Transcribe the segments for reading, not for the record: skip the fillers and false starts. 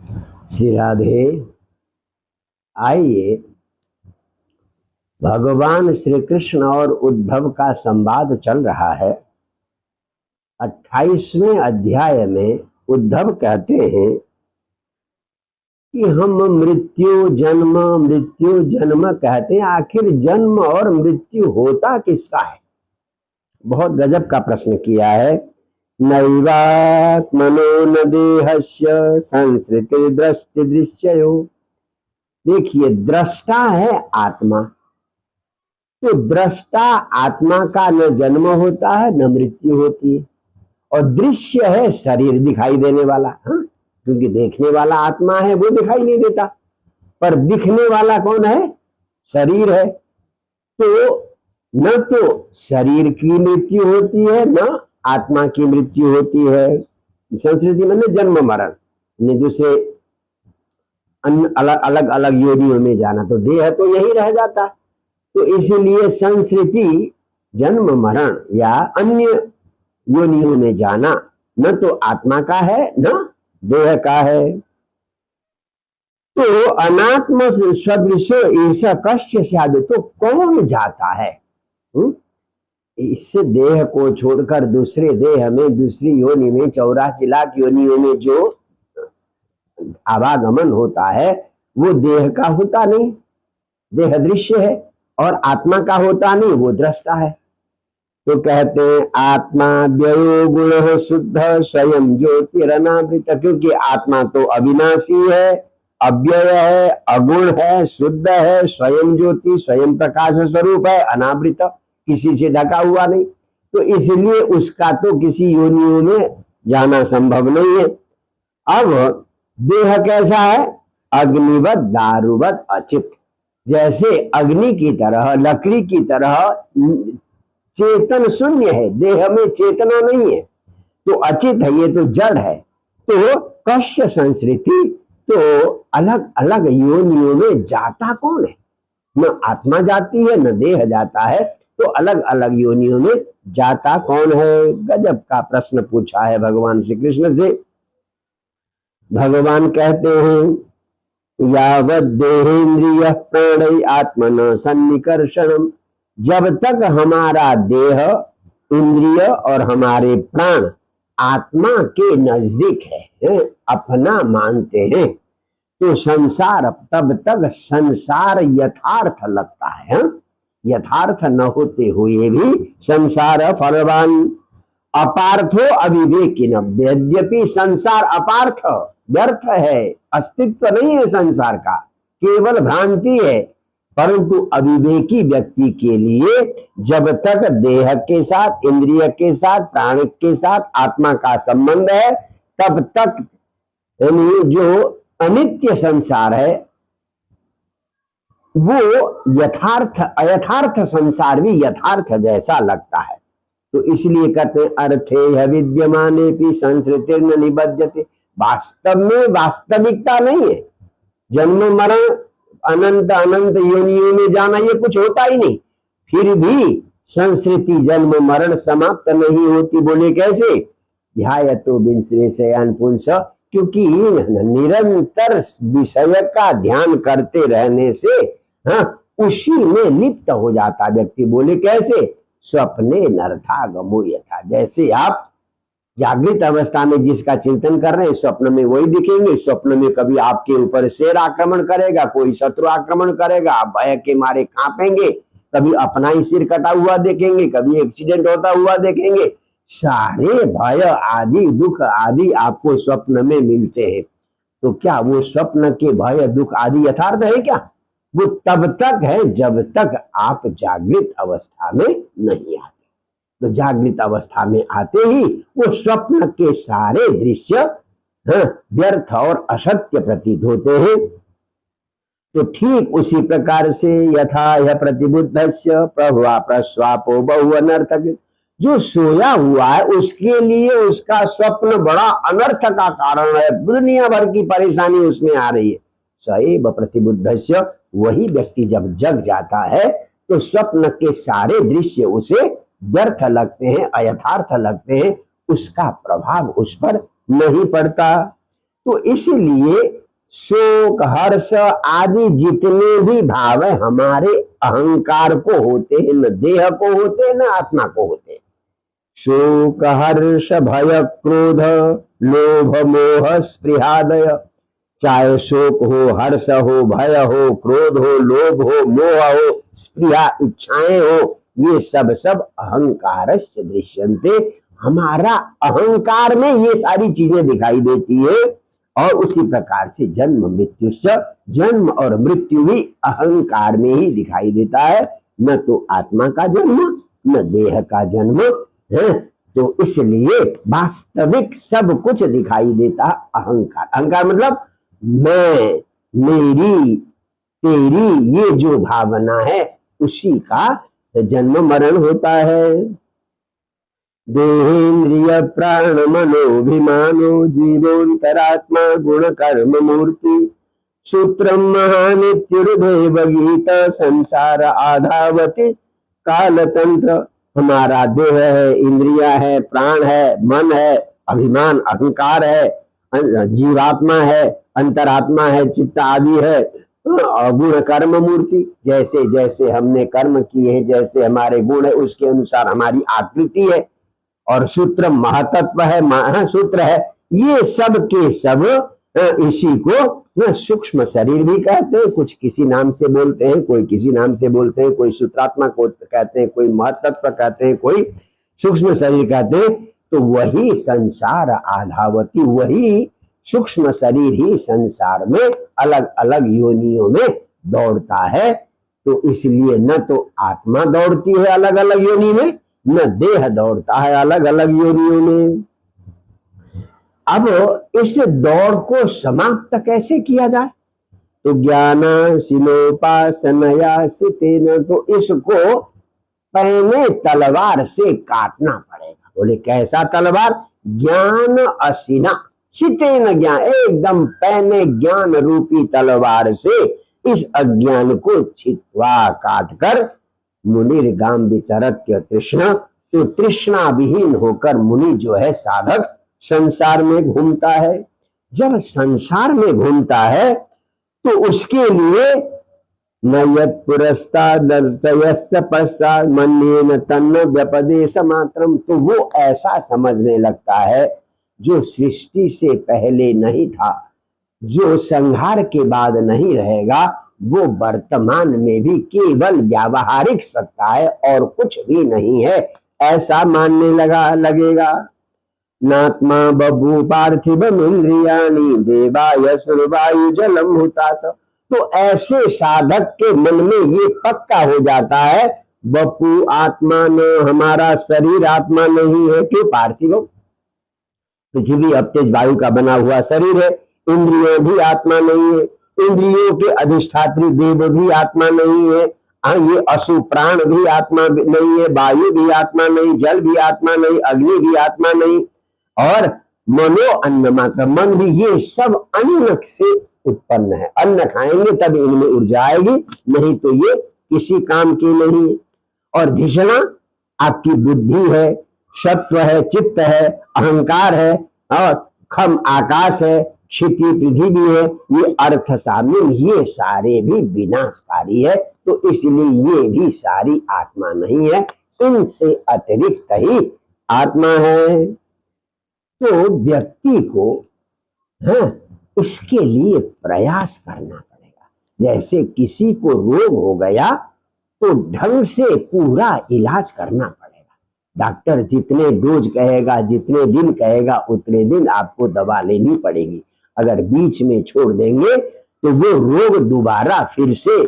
श्री राधे। आइए, भगवान श्री कृष्ण और उद्धव का संवाद चल रहा है। 28वें अध्याय में उद्धव कहते हैं कि हम मृत्यु जन्म कहते हैं, आखिर जन्म और मृत्यु होता किसका है? बहुत गजब का प्रश्न किया है। नैवात्मनो न देहस्य संसृति दृष्टि दृश्ययो। देखिए, दृष्टा है आत्मा, तो दृष्टा आत्मा का न जन्म होता है न मृत्यु होती है, और दृश्य है शरीर दिखाई देने वाला। हाँ, क्योंकि देखने वाला आत्मा है, वो दिखाई नहीं देता, पर दिखने वाला कौन है? शरीर है। तो न तो शरीर की मृत्यु होती है न आत्मा की मृत्यु होती है। संस्कृति में जन्म मरण, दूसरे अलग अलग योनियों में जाना, तो देह तो यही रह जाता। तो इसीलिए संस्कृति जन्म मरण या अन्य योनियों में जाना न तो आत्मा का है न देह का है। तो अनात्म सदृश ऐसा कश्य शाद, तो कौन जाता है? इससे देह को छोड़कर दूसरे देह में, दूसरी योनि में, 84 लाख योनियों में जो आवागमन होता है वो देह का होता नहीं, देह दृश्य है, और आत्मा का होता नहीं, वो दृष्टा है। तो कहते हैं आत्मा व्ययो गुण शुद्ध स्वयं ज्योतिरनावृत, क्योंकि आत्मा तो अविनाशी है, अव्यय है, अगुण है, शुद्ध है, स्वयं ज्योति, स्वयं प्रकाश स्वरूप है, अनावृत, किसी से ढका हुआ नहीं। तो इसलिए उसका तो किसी योनियों में जाना संभव नहीं है। अब देह कैसा है? अग्निवत दारुवत अचित, जैसे अग्नि की तरह, लकड़ी की तरह चेतन शून्य है, देह में चेतना नहीं है, तो अचित है, ये तो जड़ है। तो कश्य संस्कृति, तो अलग अलग योनियों में जाता कौन है? न आत्मा जाती है न देह जाता है, तो अलग अलग योनियों में जाता कौन है? गजब का प्रश्न पूछा है भगवान श्री कृष्ण से। भगवान कहते हैं यावद देहेन्द्रिय प्राणै आत्मन सन्निकर्षणम, जब तक हमारा देह, इंद्रिय और हमारे प्राण आत्मा के नजदीक है, अपना मानते हैं, तो संसार, तब तक संसार यथार्थ लगता है। यथार्थ न होते हुए भी संसार फलवान अपार्थो अविवेकिन, यद्यपि संसार अपार्थ, व्यर्थ है, अस्तित्व नहीं है संसार का, केवल भ्रांति है, परंतु अविवेकी व्यक्ति के लिए जब तक देह के साथ, इंद्रिय के साथ, प्राण के साथ आत्मा का संबंध है, तब तक जो अनित्य संसार है वो यथार्थ, अयथार्थ संसार भी यथार्थ जैसा लगता है। तो इसलिए कहते हैं अर्थे विद्यमाने भी संस्कृतिर निबध्यते, वास्तव में वास्तविकता नहीं है। जन्म मरण, अनंत अनंत योनियों में जाना, ये कुछ होता ही नहीं, फिर भी संस्कृति जन्म मरण समाप्त नहीं होती। बोले कैसे? ध्यायतो विषयान पुंस, क्योंकि निरंतर विषय का ध्यान करते रहने से उसी में लिप्त हो जाता व्यक्ति। बोले कैसे? स्वप्ने नरथा गमो यथा, जैसे आप जागृत अवस्था में जिसका चिंतन कर रहे हैं, स्वप्न में वही दिखेंगे। स्वप्न में कभी आपके ऊपर शेर आक्रमण करेगा, कोई शत्रु आक्रमण करेगा, आप भय के मारे कांपेंगे, कभी अपना ही सिर कटा हुआ देखेंगे, कभी एक्सीडेंट होता हुआ देखेंगे। सारे भय आदि, दुख आदि आपको स्वप्न में मिलते हैं। तो क्या वो स्वप्न के भय, दुख आदि यथार्थ है क्या? वो तब तक है जब तक आप जागृत अवस्था में नहीं आते। तो जागृत अवस्था में आते ही वो स्वप्न के सारे दृश्य व्यर्थ और असत्य प्रतीत होते हैं। तो ठीक उसी प्रकार से यथा यह प्रतिबुद्धस्य प्रभवा प्रस्वापो बहु अनर्थक, जो सोया हुआ है उसके लिए उसका स्वप्न बड़ा अनर्थ का कारण है, दुनिया भर की परेशानी उसमें आ रही है। सएव प्रतिबुद्धस्य, वही व्यक्ति जब जग जाता है तो स्वप्न के सारे दृश्य उसे व्यर्थ लगते हैं, अयथार्थ लगते हैं, उसका प्रभाव उस पर नहीं पड़ता। तो इसलिए शोक हर्ष आदि जितने भी भाव है हमारे अहंकार को होते हैं, न देह को होते हैं न आत्मा को होते हैं। शोक हर्ष भय क्रोध लोभ मोह स्पृहादय, चाहे शोक हो, हर्ष हो, भय हो, क्रोध हो, लोभ हो, मोह हो, स्पृहा इच्छाएं हो, ये सब सब अहंकारस्य दृश्यन्ते, हमारा अहंकार में ये सारी चीजें दिखाई देती है। और उसी प्रकार से जन्म मृत्यु, जन्म और मृत्यु भी अहंकार में ही दिखाई देता है, न तो आत्मा का जन्म न देह का जन्म है। तो इसलिए वास्तविक सब कुछ दिखाई देता अहंकार। अहंकार मतलब मैं, मेरी, तेरी, ये जो भावना है उसी का जन्म मरण होता है। देहेन्द्रिय प्राण मनोभिमानो जीवोन्तरात्मा गुण कर्म मूर्ति, सूत्रम महानित्युर्देव गीत संसार आधावति कालतंत्र। हमारा देह है, इंद्रिया है, प्राण है, मन है, अभिमान अहंकार है, जीवात्मा है, अंतरात्मा है, चित्त आदि है, और गुण कर्म मूर्ति, जैसे जैसे हमने कर्म किए हैं, जैसे हमारे गुण है उसके अनुसार हमारी आकृति है। और सूत्र महतत्व है, सूत्र है, ये सब के सब इसी को सूक्ष्म शरीर भी कहते हैं। कुछ किसी नाम से बोलते हैं, कोई किसी नाम से बोलते हैं, कोई सूत्रात्मा को कहते हैं, कोई महतत्व कहते हैं, कोई सूक्ष्म शरीर कहते हैं। तो वही संसार आधावती, वही सूक्ष्म शरीर ही संसार में अलग अलग योनियों में दौड़ता है। तो इसलिए न तो आत्मा दौड़ती है अलग अलग योनि में, न देह दौड़ता है अलग अलग योनियों में। अब इस दौड़ को समाप्त कैसे किया जाए? तो ज्ञानासिनोपासनया सितेन, तो इसको पैने तलवार से काटना पड़ेगा। बोले कैसा तलवार? ज्ञान असिना सितेन, ज्ञान एकदम पैने ज्ञान रूपी तलवार से इस अज्ञान को छित्वा काट कर मुनिर्गाम विचरत्य तृष्णा, तो तृष्णा विहीन होकर मुनि जो है साधक संसार में घूमता है। जब संसार में घूमता है तो उसके लिए न यत् पुरस्ताद दर्शयस्य पश्चात् मन्येन तन्न व्यपदेश मात्रम, तो वो ऐसा समझने लगता है जो सृष्टि से पहले नहीं था, जो संहार के बाद नहीं रहेगा, वो वर्तमान में भी केवल व्यावहारिक सत्ता है और कुछ भी नहीं है, ऐसा मानने लगेगा। नात्मा बभू पार्थिवम इंद्रियाणि देवाय सुरवायु जलम हुतास, तो ऐसे साधक के मन में ये पक्का हो जाता है बपू आत्मा न, हमारा शरीर आत्मा नहीं है। क्यों? पार्थिव, पृथ्वी अब तेज वायु का बना हुआ शरीर है। इंद्रियों भी आत्मा नहीं है, इंद्रियों के अधिष्ठात्री देव भी आत्मा नहीं है, ये अशु प्राण भी आत्मा नहीं है, वायु भी आत्मा नहीं, जल भी आत्मा नहीं, अग्नि भी आत्मा नहीं, और मनो अन्न मात्र, मन भी, ये सब अन्न से उत्पन्न है। अन्न खाएंगे तब इनमें ऊर्जा आएगी, नहीं तो ये किसी काम की नहीं है। और धिषणा आपकी बुद्धि है, सत्व है, चित्त है, अहंकार है, और खम आकाश है, क्षिति पृथ्वी है, ये अर्थ साम्य, ये सारे भी विनाशकारी है। तो इसलिए ये भी सारी आत्मा नहीं है, इनसे अतिरिक्त ही आत्मा है। तो व्यक्ति को इसके लिए प्रयास करना पड़ेगा। जैसे किसी को रोग हो गया तो ढंग से पूरा इलाज करना पड़ेगा। डॉक्टर जितने डोज कहेगा, जितने दिन कहेगा, उतने दिन आपको दवा लेनी पड़ेगी। अगर बीच में छोड़ देंगे तो वो रोग दोबारा फिर से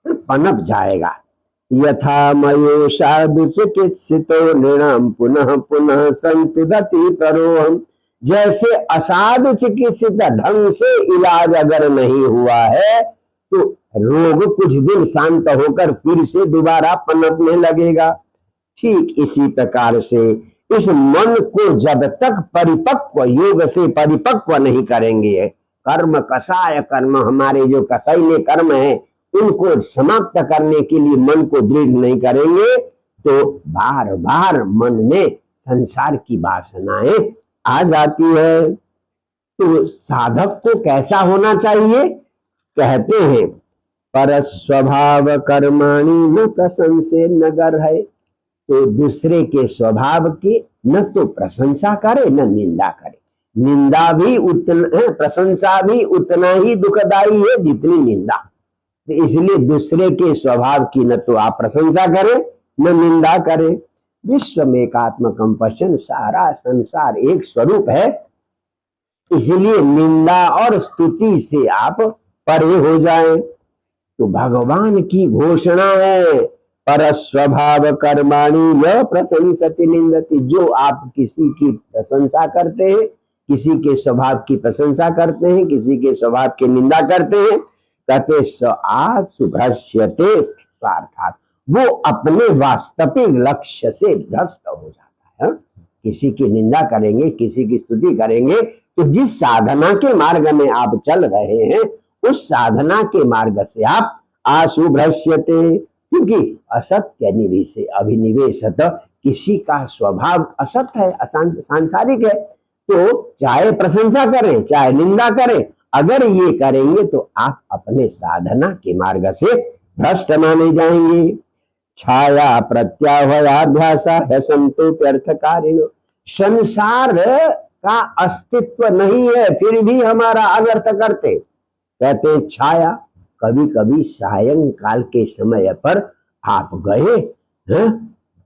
पनप जाएगा। यथा मयो साधु चिकित्सितो नृणाम पुनः पुनः संतुदति करोहम, जैसे असाधु चिकित्सित ढंग से इलाज अगर नहीं हुआ है तो रोग कुछ दिन शांत होकर फिर से दोबारा पनपने लगेगा। ठीक इसी प्रकार से इस मन को जब तक परिपक्व, योग से परिपक्व नहीं करेंगे, कर्म कषाय कर्म, हमारे जो कषाय कर्म है उनको समाप्त करने के लिए मन को दृढ़ नहीं करेंगे, तो बार बार मन में संसार की वासनाएं आ जाती है। तो साधक को कैसा होना चाहिए? कहते हैं पर स्वभाव कर्माणि न प्रशंसे न गर्हय। तो दूसरे के स्वभाव की न तो प्रशंसा करे न निंदा करे। निंदा भी उतना, प्रशंसा भी उतना ही दुखदाई है जितनी निंदा। तो इसलिए दूसरे के स्वभाव की न तो आप प्रशंसा करें न निंदा करें। विश्व में एकात्मकम पश्यन्, सारा संसार एक स्वरूप है, इसलिए निंदा और स्तुति से आप परे हो जाएं। तो भगवान की घोषणा है पर स्वभाव कर्माणि य प्रशंसति निंदति। जो आप किसी की प्रशंसा करते हैं, किसी के स्वभाव की प्रशंसा करते हैं, किसी के स्वभाव की निंदा करते हैं, कहते स आशुभ्रश्यते स्वार्थात्, वो अपने वास्तविक लक्ष्य से भ्रष्ट हो जाता है। किसी की निंदा करेंगे, किसी की स्तुति करेंगे, तो जिस साधना के मार्ग में आप चल रहे हैं उस साधना के मार्ग से आप आशुभ्रश्यते, क्योंकि असत्य निवेश अभिनिवेशत, किसी का स्वभाव असत है, सांसारिक है। तो चाहे प्रशंसा करें चाहे निंदा करें, अगर ये करेंगे तो आप अपने साधना के मार्ग से भ्रष्ट माने जाएंगे। छाया प्रत्याह्वयाभ्यास है संतोप्यर्थकारिणो। संसार का अस्तित्व नहीं है फिर भी हमारा अनर्थ करते। कहते हैं छाया, कभी कभी सायंकाल के समय पर आप गए हैं,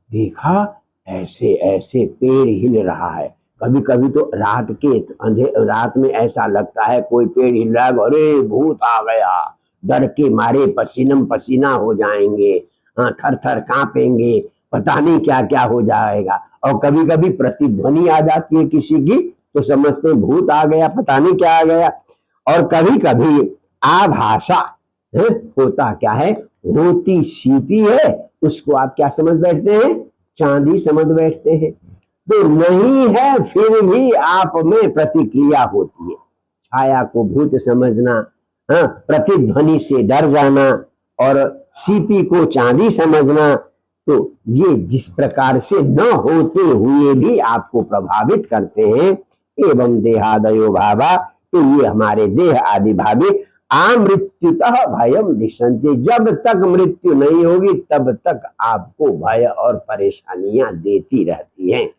देखा ऐसे ऐसे पेड़ हिल रहा है। कभी कभी तो रात में ऐसा लगता है कोई पेड़ हिल रहा है, अरे भूत आ गया, डर के मारे पसीनम पसीना हो जाएंगे, थर थर कांपेंगे, पता नहीं क्या क्या हो जाएगा। और कभी कभी प्रतिध्वनि आ जाती है किसी की, तो समझते भूत आ गया, पता नहीं क्या आ गया। और कभी कभी आभाषा होता क्या है, होती सीपी है, उसको आप क्या समझ बैठते हैं, चांदी समझ बैठते हैं। तो नहीं है फिर भी आप में प्रतिक्रिया होती है। छाया को भूत समझना, प्रतिध्वनि से डर जाना और सीपी को चांदी समझना, तो ये जिस प्रकार से न होते हुए भी आपको प्रभावित करते हैं, एवं देहादयो भावा, तो ये हमारे देह आदि भावी आमृत्युतः भयम दिशन्ति, जब तक मृत्यु नहीं होगी तब तक आपको भय और परेशानियां देती रहती हैं।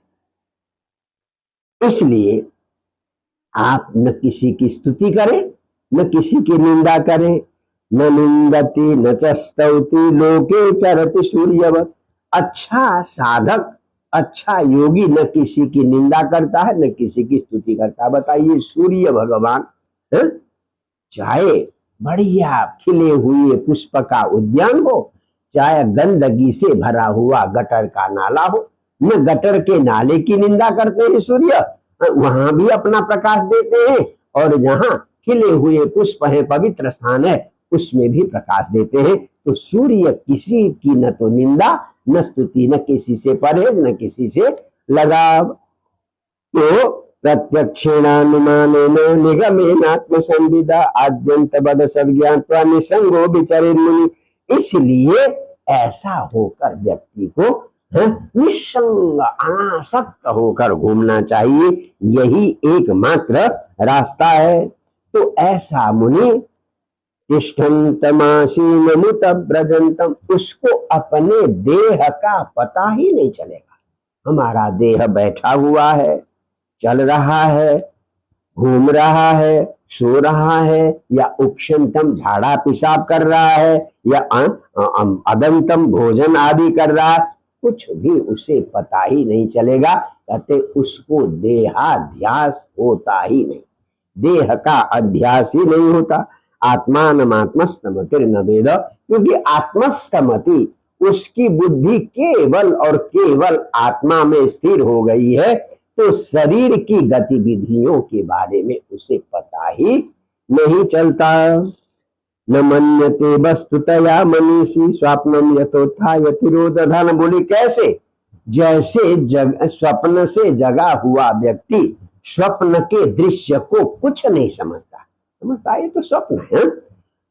इसलिए आप न किसी की स्तुति करें न किसी की निंदा करें। न निंदति न च स्तौति लोके चरति सूर्यवत्। अच्छा साधक, अच्छा योगी न किसी की निंदा करता है न किसी की स्तुति करता है। बताइए सूर्य भगवान है? चाहे बढ़िया खिले हुए पुष्प का उद्यान हो, चाहे गंदगी से भरा हुआ गटर का नाला हो, न गटर के नाले की निंदा करते हैं सूर्य, वहां भी अपना प्रकाश देते हैं, और जहां खिले हुए पुष्प है, पवित्र स्थान है, उसमें भी प्रकाश देते हैं। तो सूर्य किसी की न तो निंदा न स्तुति, न किसी से परहेज न किसी से लगाव। तो प्रत्यक्षेणानुमानेन निगमेन आत्मसंविदा आद्यंत बद सज्ञात्वा निसंगो विचरे मुनि। इसलिए ऐसा होकर व्यक्ति को निसंग अनासक्त होकर घूमना चाहिए, यही एकमात्र रास्ता है। तो ऐसा मुनि तिष्ठन्तमासीनमुत ब्रजन्तम, उसको अपने देह का पता ही नहीं चलेगा। हमारा देह बैठा हुआ है, चल रहा है, घूम रहा है, सो रहा है, या उक्षंतम झाड़ा पेशाब कर रहा है, या अदंतम भोजन आदि कर रहा है, कुछ भी उसे पता ही नहीं चलेगा। कहते उसको देहाध्यास होता ही नहीं, देह का अध्यास ही नहीं होता। आत्मानमात्मस्तमति न वेद, क्योंकि आत्मस्तमति उसकी बुद्धि केवल और केवल आत्मा में स्थिर हो गई है, तो शरीर की गतिविधियों के बारे में उसे पता ही नहीं चलता। न मन्यते वस्तुतया मनीषी स्वप्नम यथोत्थाय तिरोदधन। बोली कैसे? जैसे स्वप्न से जगा हुआ व्यक्ति स्वप्न के दृश्य को कुछ नहीं समझता, ये तो स्वप्न है।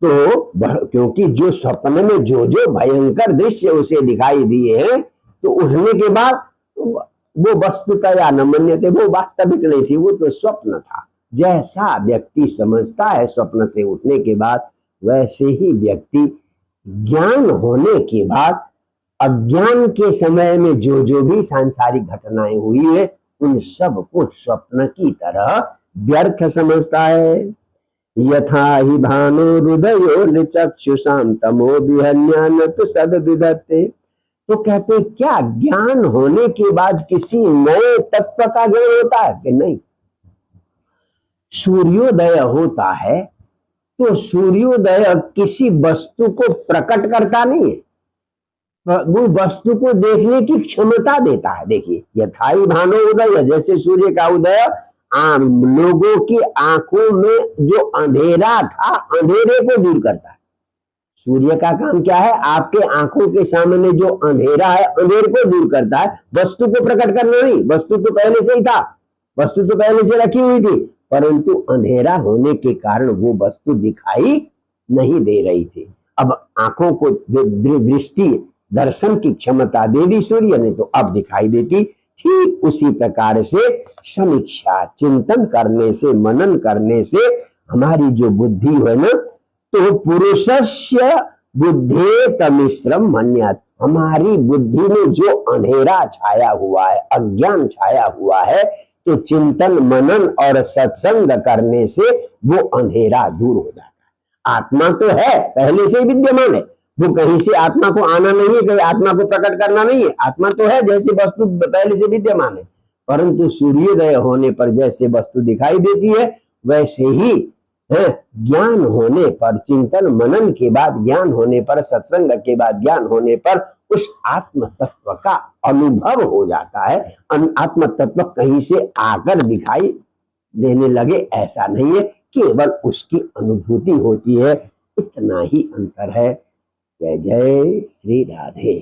तो क्योंकि जो स्वप्न में जो जो भयंकर दृश्य उसे दिखाई दिए हैं, तो उठने के बाद वो वस्तुतया न मन्यते, वो वास्तविक नहीं थी, वो तो स्वप्न था। जैसा व्यक्ति समझता है स्वप्न से उठने के बाद, वैसे ही व्यक्ति ज्ञान होने के बाद अज्ञान के समय में जो जो भी सांसारिक घटनाएं हुई है उन सब को स्वप्न की तरह व्यर्थ समझता है। यथा ही भानु हृदयो चक्षुषाम तमो विहन्यान तो सद विधत्ते। तो कहते क्या ज्ञान होने के बाद किसी नए तत्व का ज्ञान होता है कि नहीं? सूर्योदय होता है तो सूर्योदय किसी वस्तु को प्रकट करता नहीं है, वो वस्तु को देखने की क्षमता देता है। देखिए, यथाई भानो उदय, जैसे सूर्य का उदय लोगों की आंखों में जो अंधेरा था अंधेरे को दूर करता है। सूर्य का काम क्या है? आपके आंखों के सामने जो अंधेरा है अंधेरे को दूर करता है, वस्तु को प्रकट करना नहीं। वस्तु तो पहले से ही था, वस्तु तो पहले से रखी हुई थी, परंतु अंधेरा होने के कारण वो वस्तु दिखाई नहीं दे रही थी। अब आंखों को दृष्टि दर्शन की क्षमता दे दी सूर्य ने, तो अब दिखाई देती। ठीक उसी प्रकार से समीक्षा चिंतन करने से, मनन करने से हमारी जो बुद्धि है ना, तो पुरुषस्य बुद्धे तमिश्रम मन्यात्, हमारी बुद्धि में जो अंधेरा छाया हुआ है, अज्ञान छाया हुआ है, तो चिंतन मनन और सत्संग करने से वो अंधेरा दूर हो जाता है। आत्मा तो है, पहले से ही विद्यमान है, वो कहीं से आत्मा को आना नहीं है, कहीं आत्मा को प्रकट करना नहीं है। आत्मा तो है, जैसी वस्तु पहले से विद्यमान है, परंतु सूर्योदय होने पर जैसे वस्तु दिखाई देती है वैसे ही ज्ञान होने पर, चिंतन मनन के बाद ज्ञान होने पर, सत्संग के बाद ज्ञान होने पर उस आत्म तत्व का अनुभव हो जाता है। आत्म तत्व कहीं से आकर दिखाई देने लगे ऐसा नहीं है, केवल उसकी अनुभूति होती है। इतना ही अंतर है। जय जय श्री राधे।